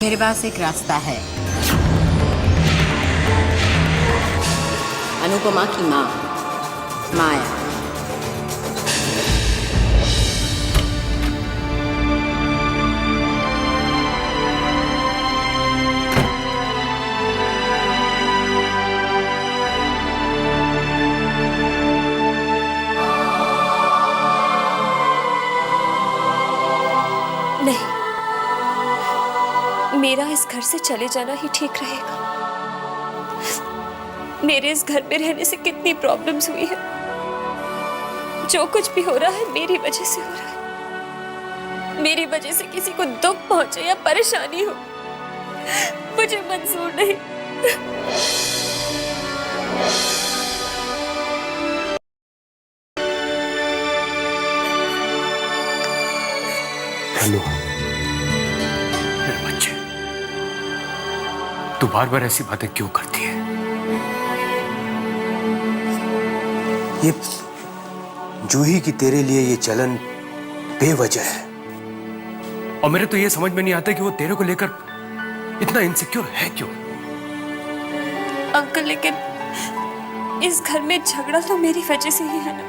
मेरे पास एक रास्ता है। अनुपमा की माँ माया। नहीं, मेरा इस घर से चले जाना ही ठीक रहेगा। मेरे इस घर में रहने से कितनी प्रॉब्लम्स हुई है। जो कुछ भी हो रहा है मेरी वजह से हो रहा है। मेरी वजह से किसी को दुख पहुंचे या परेशानी हो, मुझे मंजूर नहीं। हेलो मेरे बच्चे, तू बार बार ऐसी बातें क्यों करती है? ये जूही की तेरे लिए ये चलन बेवजह है। और मेरे तो ये समझ में नहीं आता कि वो तेरे को लेकर इतना इनसिक्योर है क्यों? अंकल, लेकिन इस घर में झगड़ा तो मेरी वजह से ही है ना।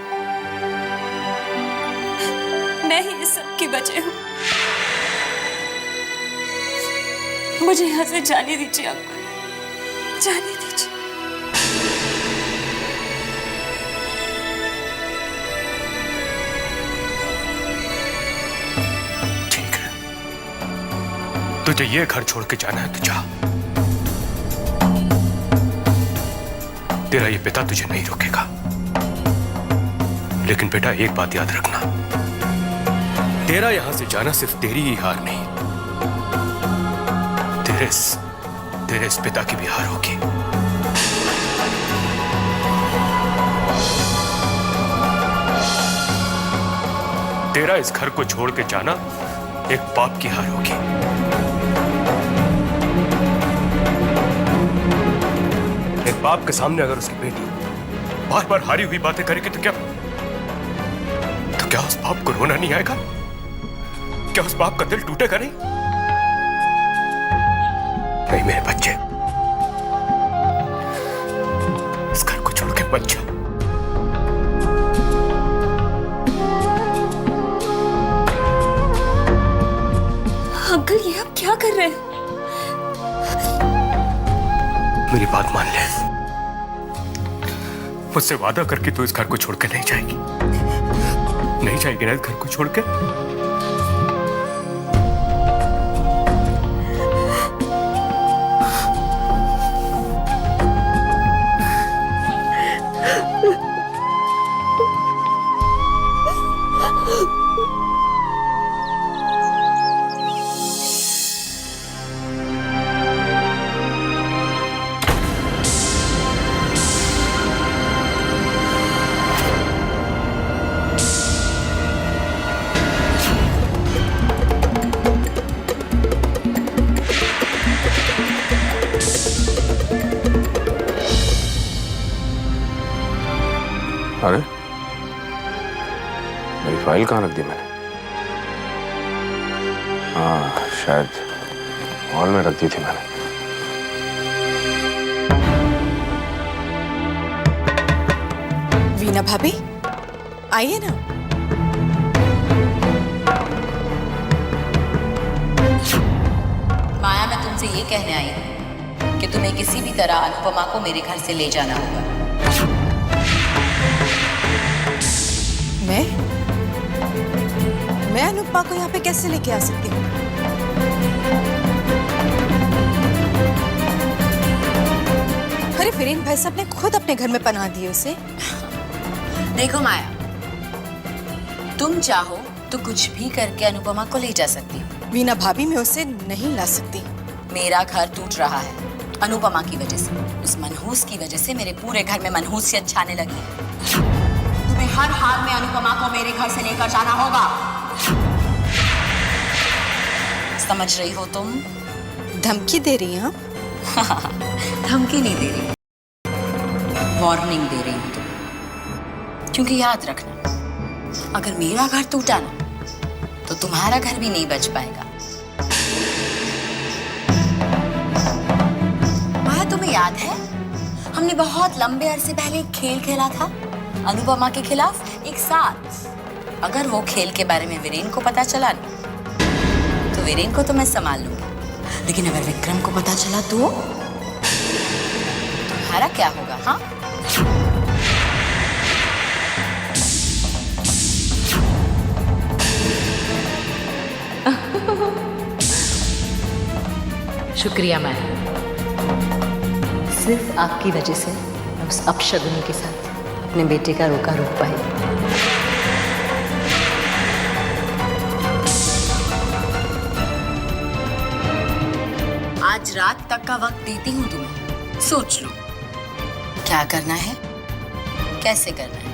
मैं ही इस सब की वजह हूँ। मुझे यहाँ से जाने दीजिए अंकल, जाने दीजिए। ठीक है, तुझे ये घर छोड़ के जाना है तो जा। तेरा ये पिता तुझे नहीं रोकेगा। लेकिन बेटा, एक बात याद रखना, तेरा यहां से जाना सिर्फ तेरी ही हार नहीं, तेरे इस पिता की भी हार होगी। तेरा इस घर को छोड़ के जाना एक बाप की हार होगी। एक बाप के सामने अगर उसकी बेटी बार बार हारी हुई बातें करेगी तो क्या उस बाप को रोना नहीं आएगा? क्या उस बाप का दिल टूटेगा नहीं? नहीं मेरे बच्चे, इस घर को छोड़ के मत जा। अंकल, ये आप क्या कर रहे हैं? मेरी बात मान ले, मुझसे वादा करके तू इस घर को छोड़ के नहीं जाएगी ना इस घर को छोड़ के? अरे मेरी फाइल कहाँ रख दी मैंने? हाँ, शायद हॉल में रख दी थी मैंने। वीना भाभी, आइए ना। माया, मैं तुमसे ये कहने आई हूँ कि तुम्हें किसी भी तरह अनुपमा को मेरे घर से ले जाना होगा। मैं अनुपमा को यहाँ पे कैसे लेके आ सकती हूँ? अरे वीरेन भाई साहब ने खुद अपने घर में पनाह दी उसे। देखो माया, तुम चाहो तो कुछ भी करके अनुपमा को ले जा सकती हो। वीना भाभी, मैं उसे नहीं ला सकती। मेरा घर टूट रहा है अनुपमा की वजह से। उस मनहूस की वजह से मेरे पूरे घर में मनहूसियत छाने लगी है। तुम्हें हर हाल में अनुपमा को मेरे घर से लेकर जाना होगा। समझ रही हो तुम? धमकी दे रही हैं? धमकी नहीं दे रही, वार्निंग दे रही हूं तुम्हें। क्योंकि याद रखना, अगर मेरा घर टूटा ना तो तुम्हारा घर भी नहीं बच पाएगा। याद है हमने बहुत लंबे अरसे पहले एक खेल खेला था अनुपमा के खिलाफ एक साथ। अगर वो खेल के बारे में वीरेन को पता चला ना तो वीरेन को तो मैं संभाल लूंगी, लेकिन अगर विक्रम को पता चला तो तुम्हारा क्या होगा? हाँ, शुक्रिया मैम, सिर्फ आपकी वजह से मैं उस अपशगुनी के साथ अपने बेटे का रोका रोक पाई। आज रात तक का वक्त देती हूँ तुम्हें, सोच लो क्या करना है, कैसे करना है।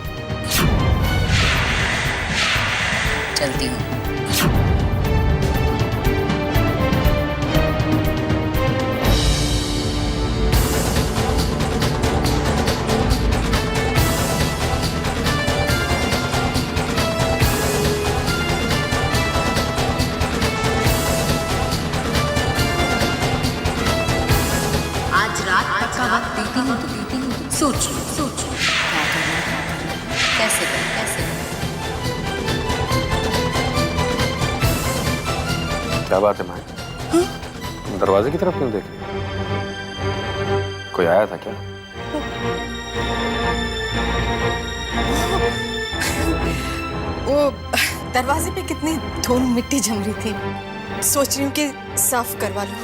चलती हूँ। देती हूँ, सोच लो क्या करना है, कैसे करना। क्या बात है माँ? तुम दरवाजे की तरफ क्यों देख रही? कोई आया था क्या? वो दरवाजे पे कितनी धूल मिट्टी जम रही थी, सोच रही हूँ कि साफ करवा लूं।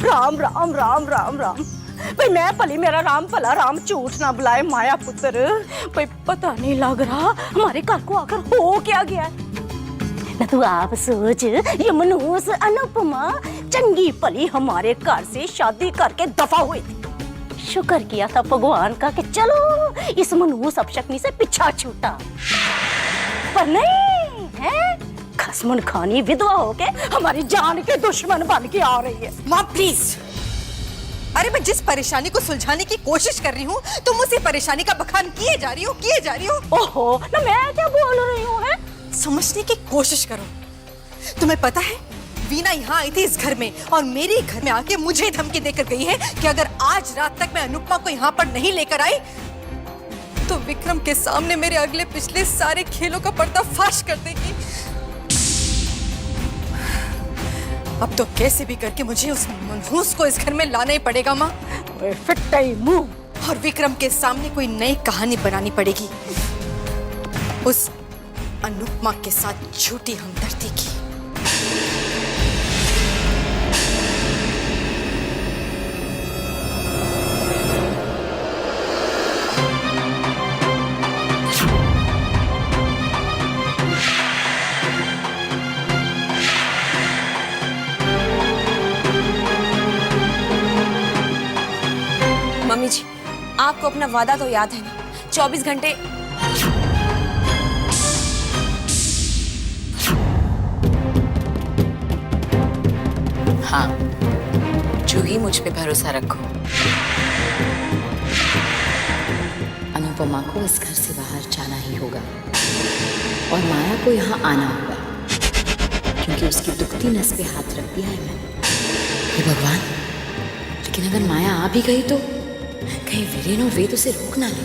राम राम राम राम राम। भाई मैं भली मेरा राम भला, राम झूठ ना बुलाए माया पुत्र। भाई पता नहीं लग रहा हमारे घर को आकर हो क्या गया है। न तू आप सोच, ये मनहूस अनुपमा चंगी भली हमारे घर से शादी करके दफा हुई थी। शुक्र किया था भगवान का कि चलो इस मनहूस अपशक्नी से पीछा छूटा, पर नहीं है खसमन खानी विधवा होके हमारी जान के दुश्मन बन के आ रही है। माँ प्लीज, अरे मैं जिस परेशानी को सुलझाने की कोशिश कर रही हूँ तुम उसी परेशानी का बखान किए जा रही हो। ओहो, ना मैं क्या बोल रही हूँ है? समझने की कोशिश करो। तुम्हें पता है वीना यहाँ आई थी इस घर में और मेरे घर में आके मुझे धमकी देकर गई है कि अगर आज रात तक मैं अनुपमा को यहाँ पर नहीं लेकर आई तो विक्रम के सामने मेरे अगले पिछले सारे खेलों का पर्दाफाश कर देगी। अब तो कैसे भी करके मुझे उस मनहूस को इस घर में लाना ही पड़ेगा माँ। फिट मुंह। और विक्रम के सामने कोई नई कहानी बनानी पड़ेगी उस अनुपमा के साथ झूठी हमदर्दी की। मम्मी जी, आपको अपना वादा तो याद है ना? 24 घंटे। हाँ, जूही मुझ पे भरोसा रखो। अनुपमा को इस घर से बाहर जाना ही होगा और माया को यहाँ आना होगा, क्योंकि उसकी दुखती नस पे हाथ रख दिया है मैंने। हे भगवान, लेकिन अगर माया आ भी गई तो कहीं वीरेन और वेद उसे रोक ना ले।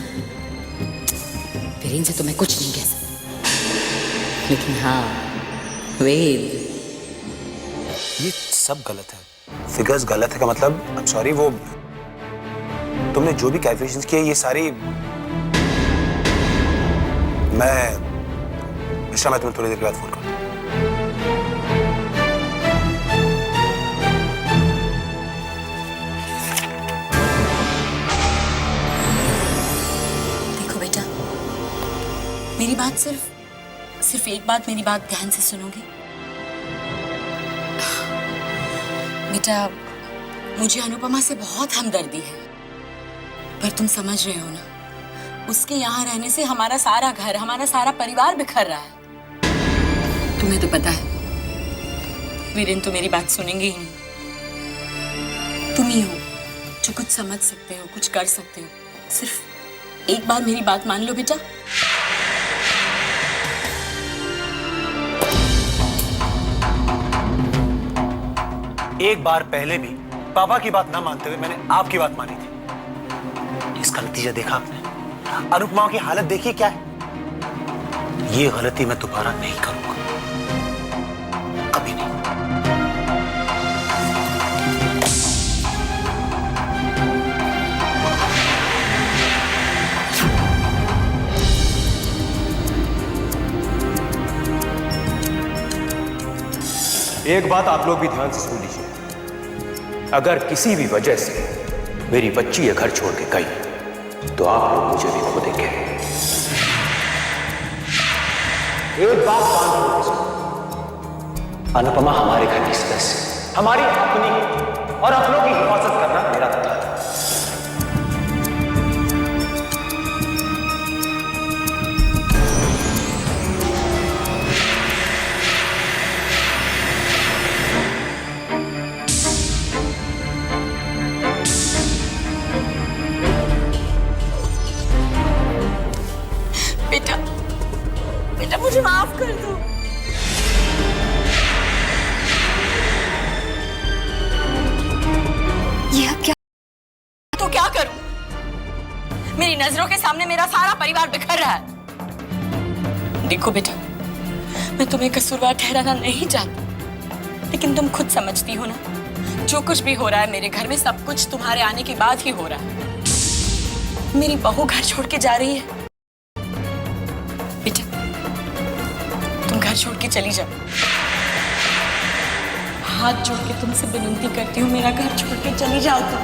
वीरेन से तो मैं कुछ नहीं कह सकती, लेकिन हाँ वेद। ये सब गलत है, फिगर्स गलत है का मतलब, आई एम सॉरी, वो तुमने जो भी कैलकुलेशंस किए ये सारी, मैं तुम्हें थोड़ी देर के बाद फोन करूँ। देखो बेटा, मेरी बात सिर्फ एक बात, मेरी बात ध्यान से सुनोगे बेटा? मुझे अनुपमा से बहुत हमदर्दी है, पर तुम समझ रहे हो ना, उसके यहाँ रहने से हमारा सारा घर, हमारा सारा परिवार बिखर रहा है। तुम्हें तो पता है वीरेन तो मेरी बात सुनेंगे ही नहीं। तुम ही हो जो कुछ समझ सकते हो, कुछ कर सकते हो। सिर्फ एक बार मेरी बात मान लो बेटा। एक बार पहले भी पापा की बात ना मानते हुए मैंने आपकी बात मानी थी। इसका नतीजा देखा आपने? अनुपमा की हालत देखी क्या है? ये गलती मैं दोबारा नहीं करूंगा, कभी नहीं। एक बात आप लोग भी ध्यान से सुन लीजिए, अगर किसी भी वजह से मेरी बच्ची ये घर छोड़ के गई तो आप लोग मुझे भी खो देंगे। एक बात कान खोल के सुनो, अनुपमा हमारे घर की सदस्य, हमारी अपनी, और अपनों की हिफाजत करना मेरा धर्म है। बेटा बेटा मुझे माफ कर दो। ये अब क्या तो क्या करूं? मेरी नजरों के सामने मेरा सारा परिवार बिखर रहा है। देखो बेटा, मैं तुम्हें कसूरवार ठहराना नहीं चाहती, लेकिन तुम खुद समझती हो ना, जो कुछ भी हो रहा है मेरे घर में सब कुछ तुम्हारे आने के बाद ही हो रहा है। मेरी बहू घर छोड़ के जा रही है। बेटा तुम घर छोड़ के चली जाओ। हाथ जोड़ के तुमसे विनती करती हूँ, मेरा घर छोड़ के चली जाओ तुम।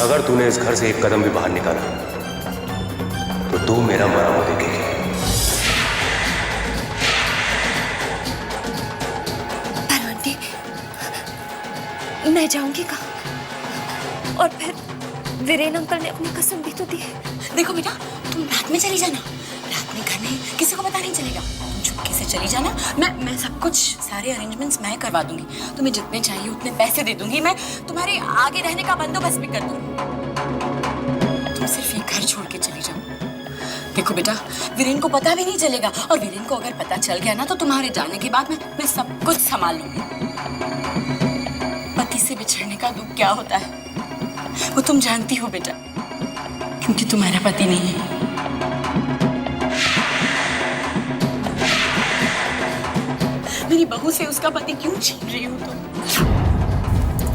अगर तूने इस घर से एक कदम भी बाहर निकाला तो तू मेरा मरा हुआ देखेगी। पर आंटी, मैं जाऊंगी कहाँ? और फिर वीरेन अंकल ने अपनी कसम भी तो दी है। देखो बेटा, तुम रात में चली जाना, रात में घर में किसी को पता नहीं चलेगा। तुम चुपके से चली जाना, मैं सब कुछ, सारे अरेंजमेंट्स मैं करवा दूंगी। तुम्हें जितने चाहिए उतने पैसे दे दूंगी, मैं तुम्हारे आगे रहने का बंदोबस्त भी कर दूंगी। तुम सिर्फ ये घर छोड़ के चली जाओ। देखो बेटा, वीरेन को पता भी नहीं चलेगा, और वीरेन को अगर पता चल गया ना तो तुम्हारे जाने के बाद मैं सब कुछ संभाल लूंगी। पति से बिछड़ने का दुख क्या होता है वो तुम जानती हो बेटा, क्योंकि तुम्हारा पति नहीं है। मेरी बहू से उसका पति क्यों छीन रही हो तुम?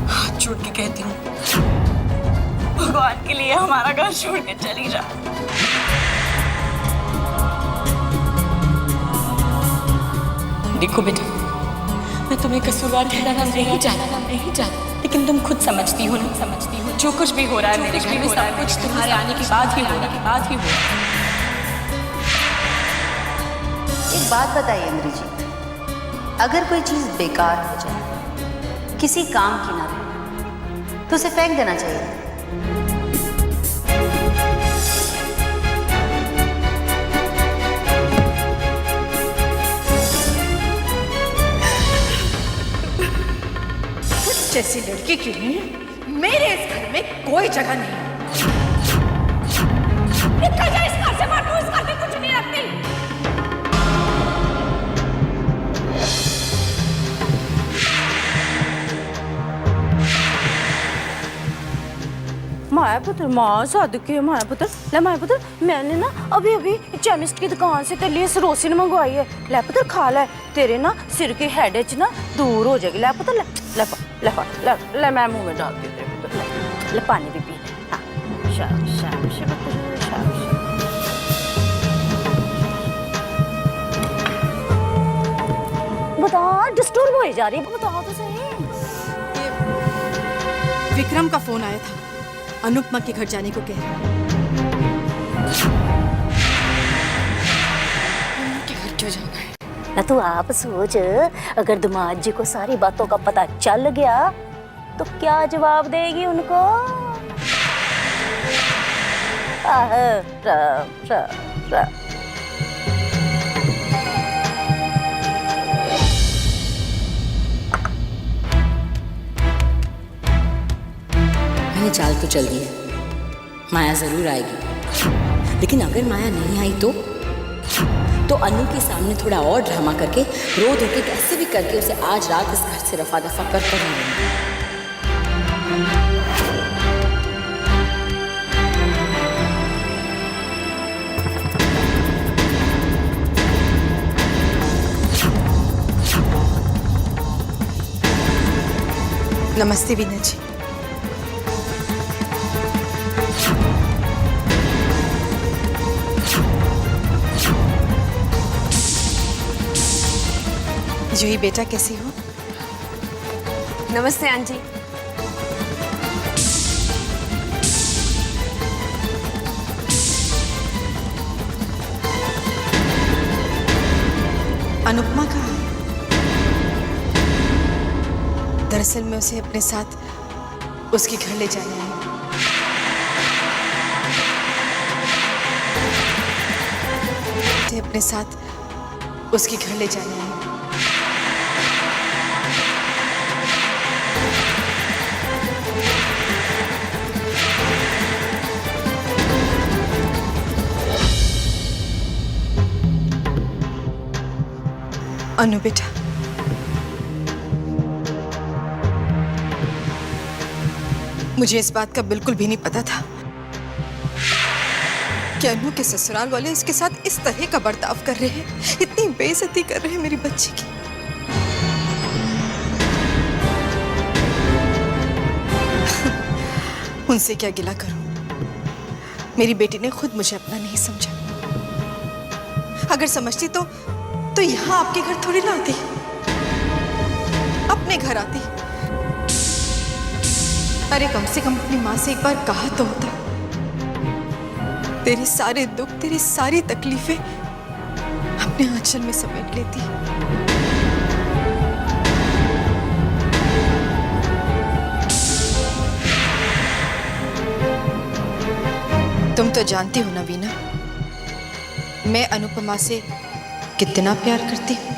हाथ जोड़ के कहती हूँ, भगवान के लिए हमारा घर छोड़ के चली जा। देखो बेटा, मैं तुम्हें कसूरवार ठहराना नहीं चाहती, लेकिन तुम खुद समझती हो ना, जो कुछ भी हो रहा है मेरे घर में सब कुछ तुम्हारे आने के बाद ही हो रहा है। एक बात बताइए अमृजीत, अगर कोई चीज बेकार हो जाए, किसी काम की ना रहे, तो उसे फेंक देना चाहिए। जैसी लड़की के लिए मेरे इस घर में कोई जगह नहीं। निकल जा इस घर से, मैं इस घर में कुछ नहीं रखती। माया पुत्र, माँ सादके माया पुत्र, ले माया पुत्र, मैंने ना अभी अभी केमिस्ट की दुकान से तेरे लिए सरोसिन मंगवाई है। ले पुत्र खा ले, तेरे ना सिर के हेडेज ना दूर हो जाएगी। ले पुत्र, ले ले ले ले, ले मैं मुंह में डाल देती हूँ पुत्र, ले पानी भी पी। हाँ, शाबाश पुत्र, शाबाश। बता, डिस्टर्ब हो जा रही है, बता तो सही। विक्रम का फोन आया था, अनुपमा के घर जाने को कह रहा है। उनके घर क्यों जाना है? ना तू आप सोच, अगर दामाद जी को सारी बातों का पता चल गया तो क्या जवाब देगी उनको? राम राम राम। ने चाल तो चल दी है, माया जरूर आएगी। लेकिन अगर माया नहीं आई तो अनु के सामने थोड़ा और ड्रामा करके रो धो के कैसे भी करके उसे आज रात इस घर से रफा दफा कर ही लूंगी। नमस्ते वीना जी। जूही बेटा कैसी हो? नमस्ते आंटी। अनुपमा कहाँ है? दरअसल मैं उसे अपने साथ उसके घर ले जाने आई हूँ। उसे अपने साथ उसके घर ले जाने आई हूँ। अनु बेटा, मुझे इस बात का बिल्कुल भी नहीं पता था कि अनु के ससुराल वाले उसके साथ इस तरह का बर्ताव कर रहे हैं, इतनी बेइज्जती कर रहे हैं मेरी बच्ची की। उनसे क्या गिला करूं? मेरी बेटी ने खुद मुझे अपना नहीं समझा। अगर समझती तो यहाँ आपके घर थोड़ी ना आती, अपने घर आती। अरे कम से कम अपनी माँ से एक बार कहा तो होता, तेरे सारे दुख, तेरी सारी तकलीफें अपने आंचल में समेट लेती। तुम तो जानती हो ना वीना, मैं अनुपमा से कितना प्यार करती हूँ।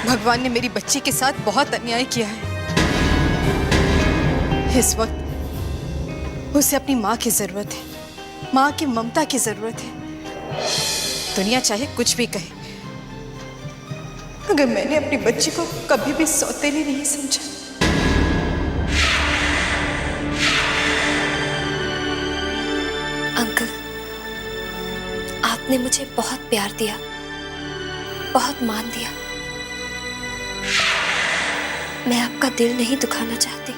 भगवान ने मेरी बच्ची के साथ बहुत अन्याय किया है। इस वक्त उसे अपनी माँ की जरूरत है, माँ की ममता की जरूरत है। दुनिया चाहे कुछ भी कहे, अगर मैंने अपनी बच्ची को कभी भी सौतेली नहीं समझा। अंकल, आपने मुझे बहुत प्यार दिया, बहुत मान दिया। मैं आपका दिल नहीं दुखाना चाहती,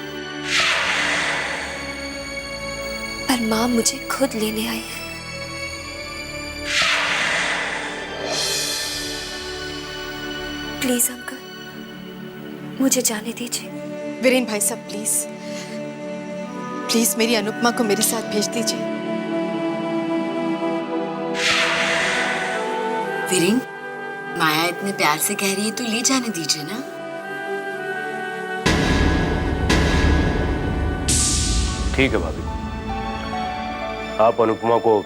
पर माँ मुझे खुद लेने आई है। प्लीज अंकल, मुझे जाने दीजिए। वीरेन भाई साहब, प्लीज प्लीज मेरी अनुपमा को मेरे साथ भेज दीजिए। वीरेन, माया इतने प्यार से कह रही है तो ले जाने दीजिए ना। ठीक है भाभी, आप अनुपमा को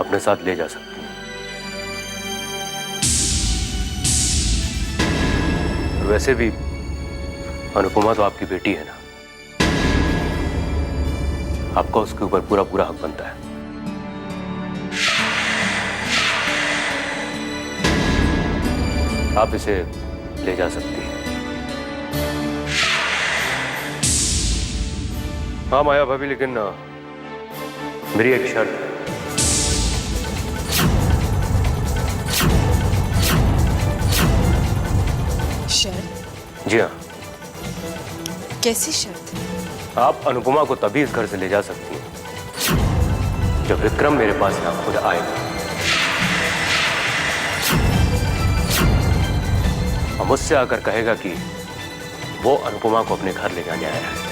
अपने साथ ले जा सकती हैं। और वैसे भी अनुपमा तो आपकी बेटी है ना, आपका उसके ऊपर पूरा पूरा हक बनता है। आप इसे ले जा सकती हैं। हाँ माया भाभी, लेकिन मेरी एक शर्त है। शर्त? जी हाँ। कैसी शर्त? आप अनुपमा को तभी इस घर से ले जा सकती हैं जब विक्रम मेरे पास यहाँ खुद आएगा और मुझसे आकर कहेगा कि वो अनुपमा को अपने घर ले जाने आया है।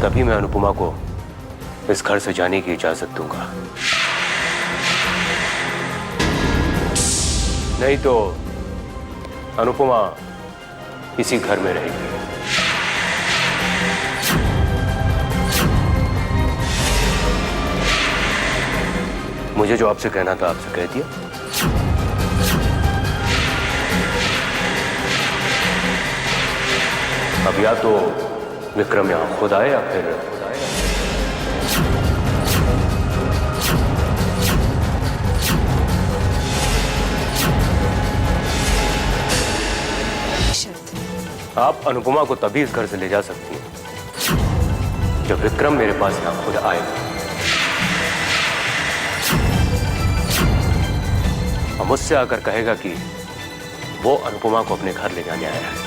तभी मैं अनुपमा को इस घर से जाने की इजाजत दूंगा, नहीं तो अनुपमा इसी घर में रहेगी। मुझे जो आपसे कहना था आपसे कह दिया। अब या तो विक्रम यहाँ खुद आए या फिर आप अनुपमा को तभी इस घर से ले जा सकती हैं जब विक्रम मेरे पास यहाँ खुद आएगा और मुझसे आकर कहेगा कि वो अनुपमा को अपने घर ले जाने आया है।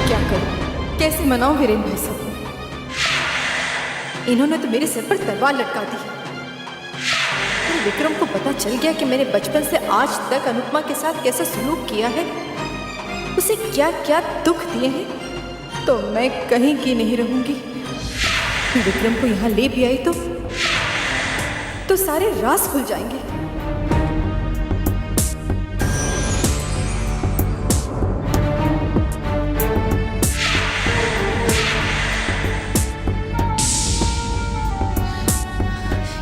क्या करूं? कैसे मनाऊं वीरेन भाई साहब? इन्होंने तो मेरे सिर पर तलवार लटका दी। फिर विक्रम को पता चल गया कि मैंने बचपन से आज तक अनुपमा के साथ कैसा सलूक किया है, उसे क्या क्या दुख दिए हैं, तो मैं कहीं की नहीं रहूंगी। विक्रम को यहाँ ले भी आई तो सारे राज खुल जाएंगे।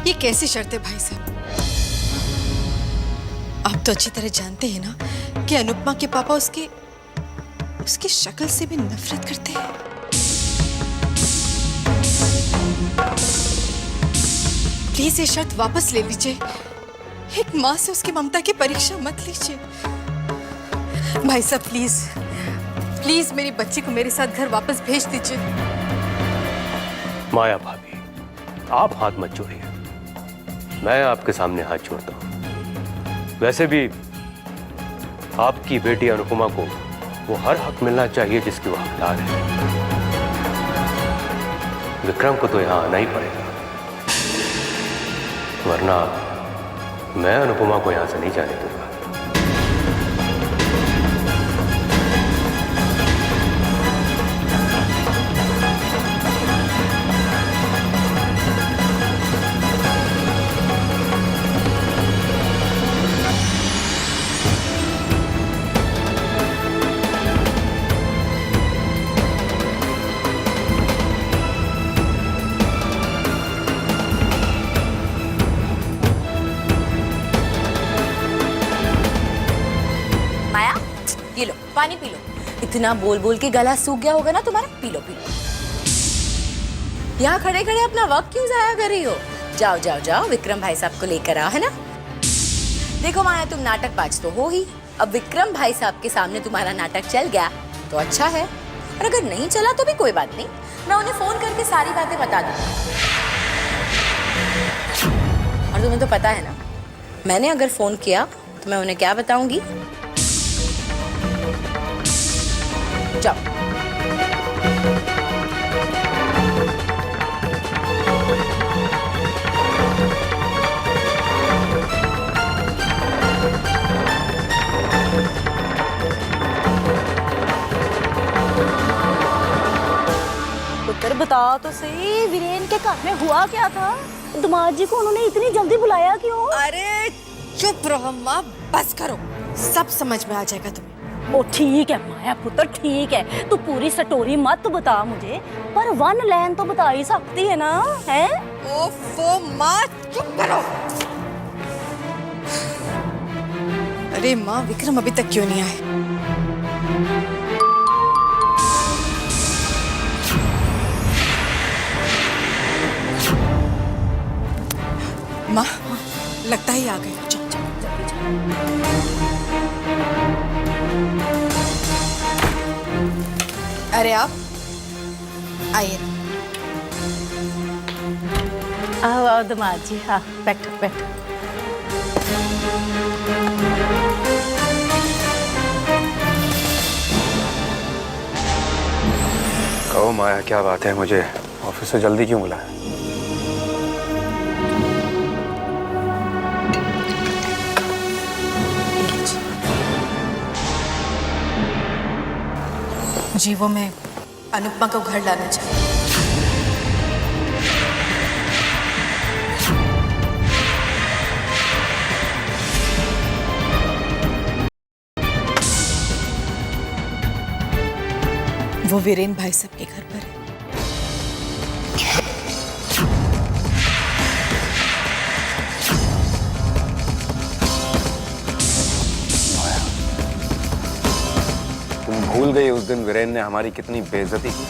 ये कैसी शर्त है भाई साहब? आप तो अच्छी तरह जानते हैं ना कि अनुपमा के पापा उसकी शक्ल से भी नफरत करते हैं। प्लीज ये शर्त वापस ले लीजिए। एक माँ से उसकी ममता की परीक्षा मत लीजिए। भाई साहब प्लीज प्लीज मेरी बच्ची को मेरे साथ घर वापस भेज दीजिए। माया भाभी, आप हाथ मत जोड़िए, मैं आपके सामने हाथ जोड़ता हूं। वैसे भी आपकी बेटी अनुपमा को वो हर हक मिलना चाहिए जिसकी वो हकदार है। विक्रम को तो यहां आना ही पड़ेगा, वरना मैं अनुपमा को यहां से नहीं जाने दूंगा। ये लो पानी पी लो। इतना बोल बोल के गला सूख गया होगा ना तुम्हारा, पी लो पी लो। यहाँ खड़े खड़े अपना वक्त क्यों जाया कर रही हो? जाओ जाओ जाओ, विक्रम भाई साहब को लेकर आओ, है ना। देखो माया, तुम नाटक बाज तो हो ही, अब विक्रम भाई साहब के सामने तुम्हारा नाटक चल गया तो अच्छा है, और अगर नहीं चला तो भी कोई बात नहीं, मैं उन्हें फोन करके सारी बातें बता दूंगी। और तुम्हें तो पता है ना, मैंने अगर फोन किया तो मैं उन्हें क्या बताऊंगी? जाओ। पुत्र बता तो सही, वीरेन के घर में हुआ क्या था? दामाद जी को उन्होंने इतनी जल्दी बुलाया क्यों? अरे चुप रहो माँ, बस करो, सब समझ में आ जाएगा तुम्हें। ओ ठीक है माया पुत्र, ठीक है, तू पूरी स्टोरी मत बता मुझे, पर वन लाइन तो बता ही सकती है ना, है? ओफो माँ, चुप करो। अरे माँ, विक्रम अभी तक क्यों नहीं आए? माँ, लगता ही आ गए। चल चल जल्दी चल। अरे आप आइए। आओ आओ दामाद जी, हाँ बैठो बैठो। कहो माया, क्या बात है? मुझे ऑफिस से जल्दी क्यों बुलाया? जी वो मैं अनुपमा को घर लाना चाहती हूँ। वो वीरेन भाई साहब के घर पर है। भूल गई उस दिन वीरेन ने हमारी कितनी बेइज्जती की?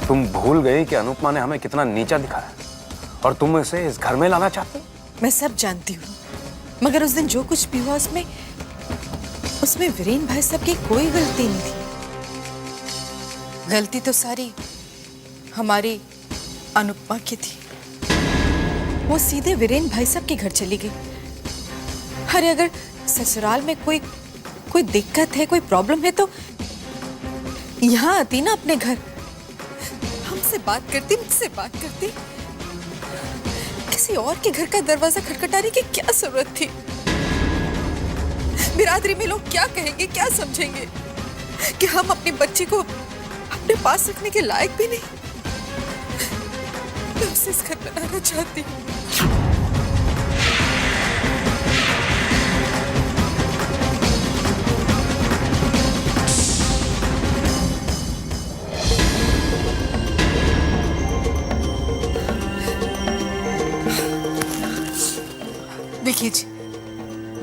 तुम भूल गई कि अनुपमा ने हमें कितना नीचा दिखाया और तुम इसे इस घर में लाना चाहती? मैं सब जानती हूँ, मगर उस दिन जो कुछ भी हुआ उसमें वीरेन भाई साहब की कोई गलती नहीं थी। गलती तो सारी हमारी अनुपमा की थी। वो सीधे वीरेन भाई साहब के घर चली गई। अरे अगर ससुराल में कोई दिक्कत है, कोई प्रॉब्लम है तो यहाँ आती ना अपने घर, हमसे बात करती, मुझसे बात करती। किसी और के घर का दरवाजा खटखटाने की क्या जरूरत थी? बिरादरी में लोग क्या कहेंगे, क्या समझेंगे कि हम अपनी बच्ची को अपने पास रखने के लायक भी नहीं। मैं उसे इस घर में आना चाहती हूँ। देखिए जी,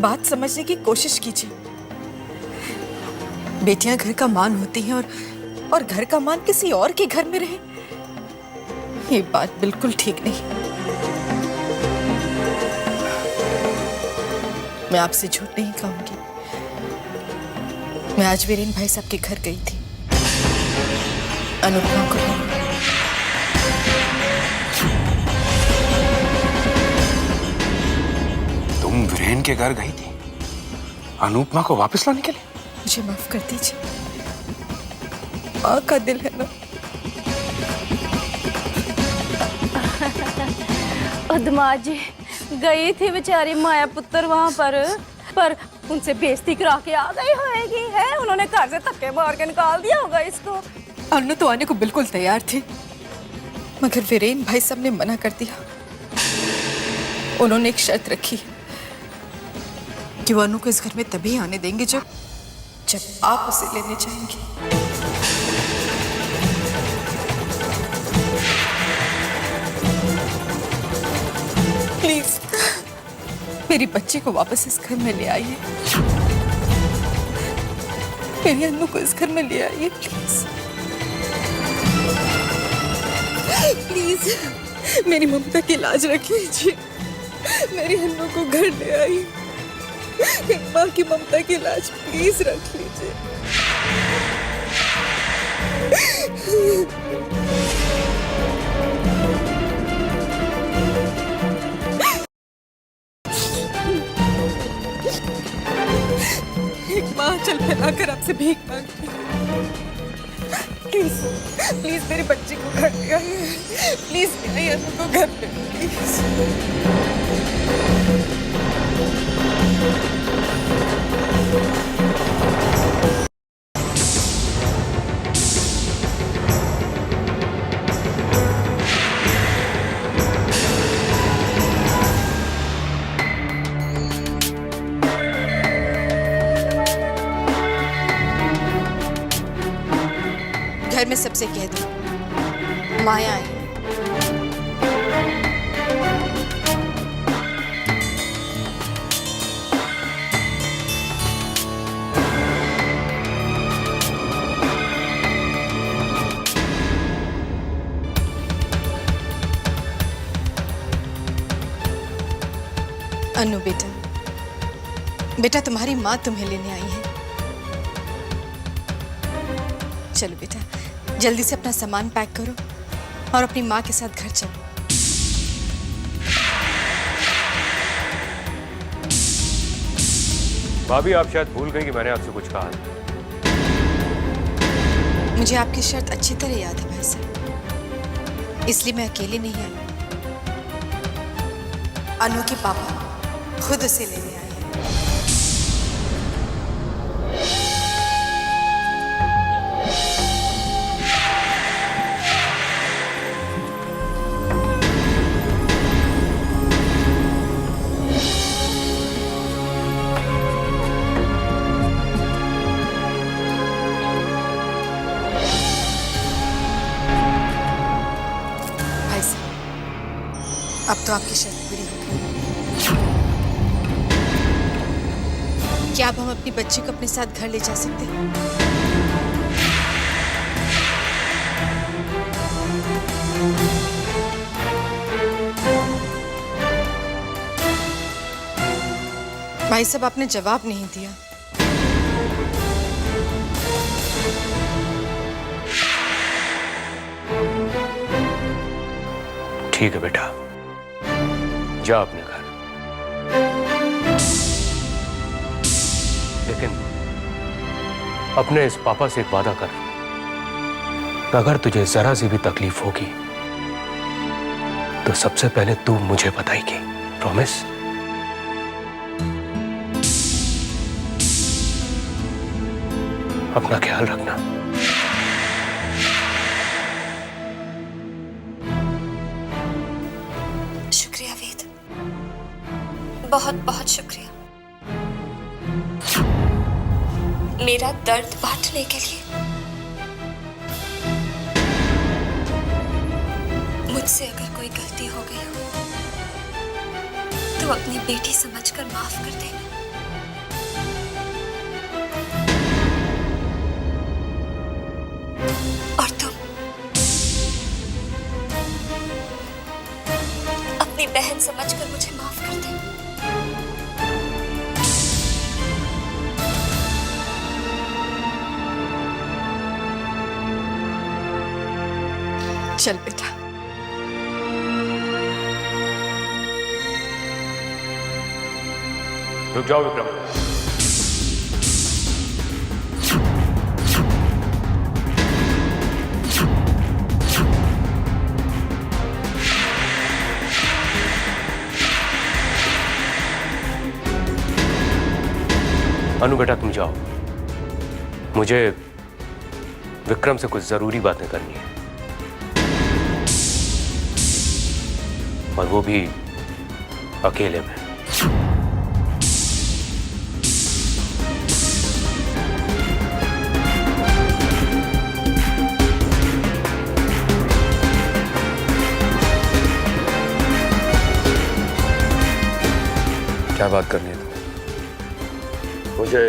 बात समझने की कोशिश कीजिए। बेटियां घर का मान होती हैं और घर का मान किसी और के घर में रहे, ये बात बिल्कुल ठीक नहीं। मैं आपसे झूठ नहीं कहूंगी, मैं आज वीरेन भाई साहब के घर गई थी अनुपमा को लेने। तुम वीरेन के घर गई थी अनुपमा को वापस लाने के लिए? मुझे माफ कर दीजिए, माँ का दिल है ना। दामाद जी, गई थी बेचारी माया पुत्र वहां पर उनसे बेइज्जती करा के आ गई होएगी है। उन्होंने घर से धक्के मार के निकाल दिया होगा इसको। अनु तो आने को बिल्कुल तैयार थी, मगर वीरेन भाई साहब ने मना कर दिया। उन्होंने एक शर्त रखी कि वो अनु को इस घर में तभी आने देंगे जब आप उसे लेने जाएंगे। प्लीज मेरी बच्ची को वापस इस घर में ले आइए। मेरी अनु को इस घर में ले आइए प्लीज। प्लीज मेरी ममता की लाज रख लीजिए। मेरी अनु को घर ले आइए। एक माँ की ममता की लाज प्लीज रख लीजिए। एक माँ चल फैलाकर आपसे भीख मांगती है। प्लीज प्लीज मेरी बच्ची को घर ले आइए। प्लीज मेरी अनु को घर ले प्लीज। घर में सबसे कह दो माया आई। अनु बेटा तुम्हारी माँ तुम्हें लेने आई है। चलो बेटा जल्दी से अपना सामान पैक करो और अपनी माँ के साथ घर चलो। भाभी, आप शायद भूल गई कि मैंने आपसे कुछ कहा था। मुझे आपकी शर्त अच्छी तरह याद है भाई साहब, इसलिए मैं अकेले नहीं आई। अनु के पापा खुद उसे लेने आए हैं। भाई साहब, अब तो आपकी शर्त पूरी हो गई। क्या अब हम अपनी बच्ची को अपने साथ घर ले जा सकते हैं? भाई साहब, आपने जवाब नहीं दिया। ठीक है बेटा, जा अपने घर, लेकिन अपने इस पापा से एक वादा कर, अगर तुझे जरा सी भी तकलीफ होगी तो सबसे पहले तू मुझे बताएगी। प्रॉमिस? अपना ख्याल रखना। शुक्रिया वेद, बहुत बहुत शुक्रिया मेरा दर्द बांटने के लिए। मुझसे अगर कोई गलती हो गई हो तो अपनी बेटी समझकर माफ कर देना। और तुम अपनी बहन समझकर मुझे माफ कर देना। चल बेटा। रुक जाओ विक्रम। अनु बेटा, तुम जाओ, मुझे विक्रम से कुछ जरूरी बातें करनी है, और वो भी अकेले में। क्या बात करनी है तुम्हें? मुझे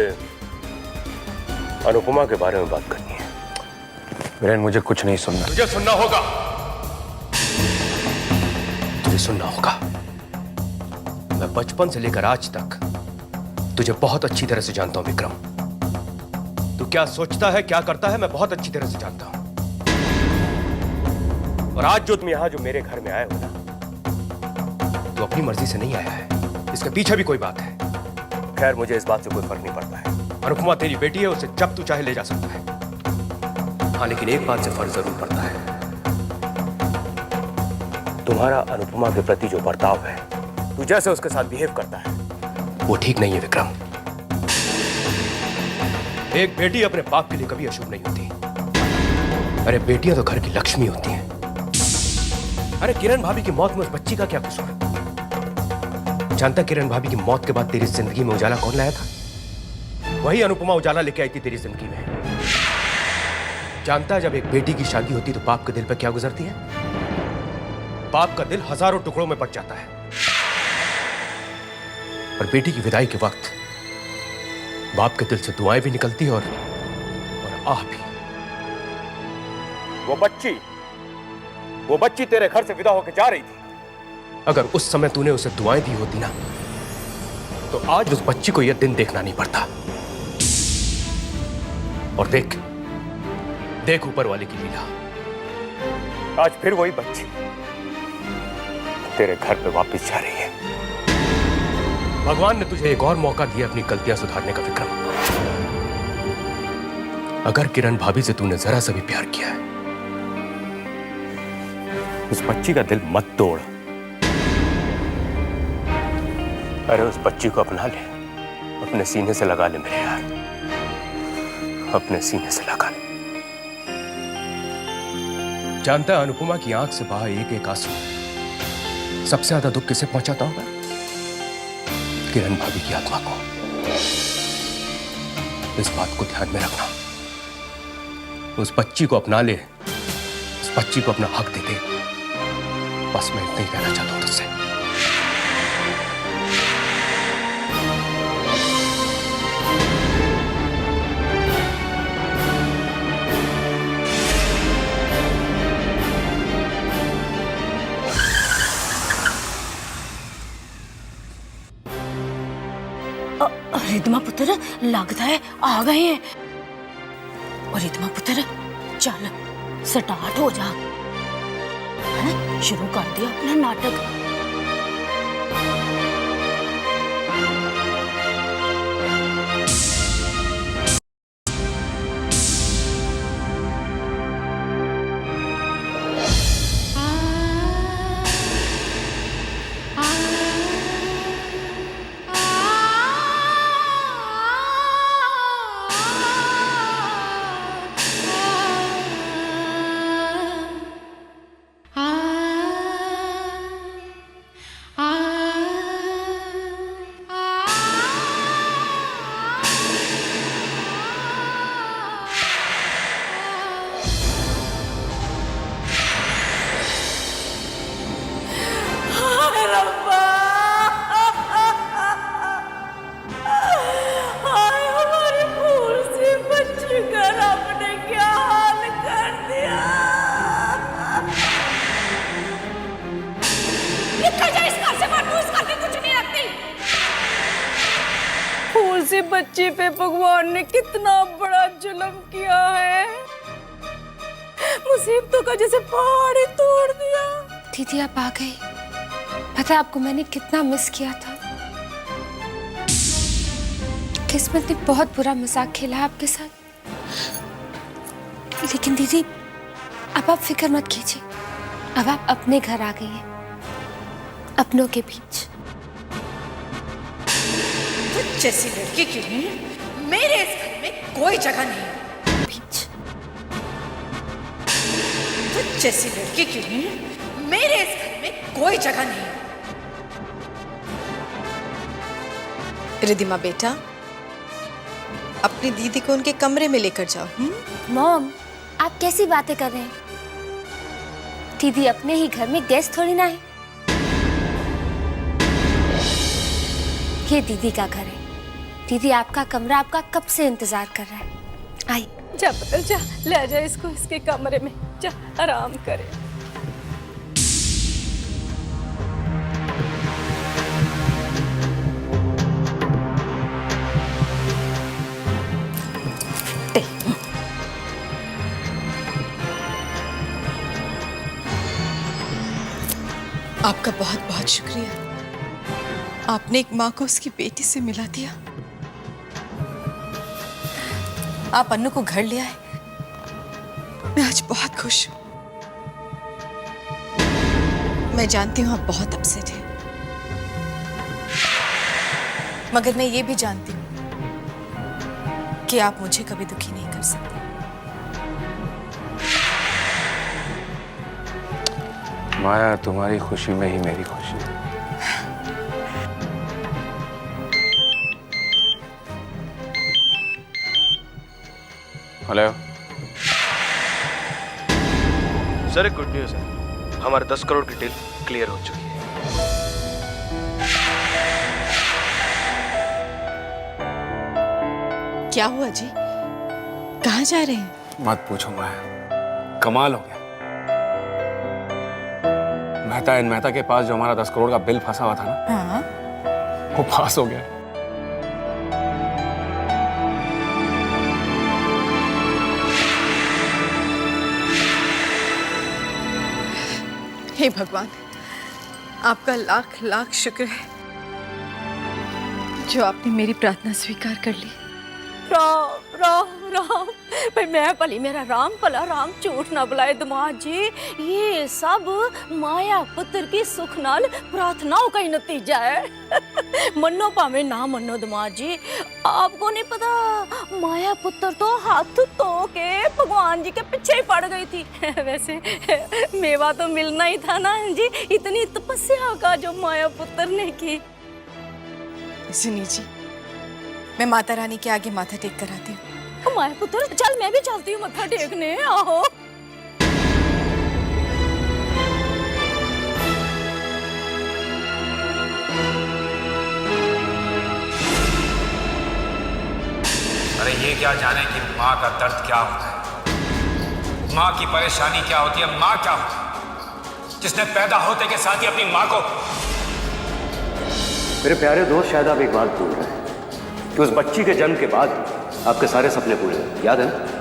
अनुपमा के बारे में बात करनी है। वीरेन, मुझे कुछ नहीं सुनना। तुझे सुनना होगा, तुझे सुनना होगा। मैं बचपन से लेकर आज तक तुझे बहुत अच्छी तरह से जानता हूं विक्रम। तू क्या सोचता है, क्या करता है, मैं बहुत अच्छी तरह से जानता हूं। और आज जो तुम यहां जो मेरे घर में आए हो ना, तो अपनी मर्जी से नहीं आया है, इसके पीछे भी कोई बात है। खैर, मुझे इस बात से कोई फर्क नहीं पड़ता है। अनुपमा तेरी बेटी है, उसे जब तू चाहे ले जा सकता है। हाँ, लेकिन एक बात से फर्क जरूर पड़ता है। तुम्हारा अनुपमा के प्रति जो बर्ताव है, तू जैसे उसके साथ बिहेव करता है, वो ठीक नहीं है विक्रम। एक बेटी अपने बाप के लिए कभी अशुभ नहीं होती। अरे बेटियां तो घर की लक्ष्मी होती हैं। अरे किरण भाभी की मौत में उस बच्ची का क्या कसूर? जानता किरण भाभी की मौत के बाद तेरी जिंदगी में उजाला कौन लाया था? वही अनुपमा उजाला लेके आई थी तेरी जिंदगी में। जानता है, जब एक बेटी की शादी होती तो बाप के दिल पर क्या गुजरती है? बाप का दिल हजारों टुकड़ों में बट जाता है। और बेटी की विदाई के वक्त बाप के दिल से दुआएं भी निकलती है और आह भी। वो बच्ची तेरे घर से विदा होकर जा रही थी। अगर उस समय तूने उसे दुआएं दी होती ना, तो आज उस बच्ची को यह दिन देखना नहीं पड़ता। और देख ऊपर वाले की लीला, आज फिर वही बच्ची तेरे घर पे वापस जा रही है। भगवान ने तुझे एक और मौका दिया अपनी गलतियां सुधारने का विक्रम। अगर किरण भाभी से तूने जरा सा भी प्यार किया है, उस बच्ची का दिल मत तोड़। अरे उस बच्ची को अपना ले, अपने सीने से लगा ले मेरे यार, अपने सीने से लगा ले। जानता है, अनुपमा की आंख से बहा एक एक आंसू सबसे ज्यादा दुख किसे पहुंचाता होगा? किरण भाभी की आत्मा को। इस बात को ध्यान में रखना। उस बच्ची को अपना ले, उस बच्ची को अपना हक दे दे। बस मैं इतना ही कहना चाहता हूं तुझसे। रिदमा पुत्र लगता है आ गए हैं। और रिदमा पुत्र चल स्टार्ट हो जा, हैं? शुरू कर दिया अपना नाटक। से बच्चे पे भगवान ने कितना बड़ा जुल्म किया है। मुसीबतों का जैसे पहाड़ ही तोड़ दिया। दीदी आप आ गई। पता है आपको मैंने कितना मिस किया था। किस्मत ने बहुत बुरा मजाक खेला है आपके साथ। लेकिन दीदी अब आप फिक्र मत कीजिए, अब आप अपने घर आ गई हैं, अपनों के बीच। जैसी लड़की के लिए मेरे इस घर में कोई जगह नहीं। बीच जैसी लड़की के लिए मेरे इस घर में कोई जगह नहीं। रिदिमा बेटा, अपनी दीदी को उनके कमरे में लेकर जाओ। मॉम आप कैसी बातें कर रहे हैं? दीदी अपने ही घर में गेस्ट थोड़ी ना है। ये दीदी का घर है। दीदी आपका कमरा आपका कब से इंतजार कर रहा है। आई जा पुत्र जा, ले जा इसको इसके कमरे में, जा आराम करे। आपका बहुत बहुत शुक्रिया। आपने एक माँ को उसकी बेटी से मिला दिया। आप अन्नू को घर ले आए। मैं आज बहुत खुश हूं। मैं जानती हूं आप बहुत अपसेट हैं, मगर मैं ये भी जानती हूं कि आप मुझे कभी दुखी नहीं कर सकते। माया, तुम्हारी खुशी में ही मेरी खुशी है। हेलो सर, एक गुड न्यूज़ है। हमारे 10 करोड़ की डील क्लियर हो चुकी है। क्या हुआ जी? कहाँ जा रहे हैं? मत पूछो माया, कमाल हो गया। मेहता एंड मेहता के पास जो हमारा 10 करोड़ का बिल फंसा हुआ था ना, हाँ। वो पास हो गया। हे भगवान, आपका लाख लाख शुक्र है जो आपने मेरी प्रार्थना स्वीकार कर ली। राम राम राम। भाई मैं भली मेरा राम भला राम झूठ ना बुलाए दमाद जी। ये सब माया पुत्र की सुख नाल प्रार्थनाओं का ही नतीजा है। मनो भावे ना मनो दमाद जी, आपको नहीं पता माया पुत्र तो हाथ धो के भगवान जी के पीछे ही पड़ गई थी। वैसे मेवा तो मिलना ही था ना जी, इतनी तपस्या का जो माया पुत्र ने की। सुनी जी, मैं माता रानी के आगे माथा टेक कर आती हूँ। माया पुत्र चल, मैं भी चलती हूँ मत्था टेकने। आओ। अरे ये क्या जाने कि माँ का दर्द क्या होता है, माँ की परेशानी क्या होती है, माँ क्या होती है, जिसने पैदा होते के साथ ही अपनी माँ को। मेरे प्यारे दोस्त, शायद आप एक बात भूल रहे हैं। कि उस बच्ची के जन्म के बाद आपके सारे सपने पूरे हुए, याद है ना?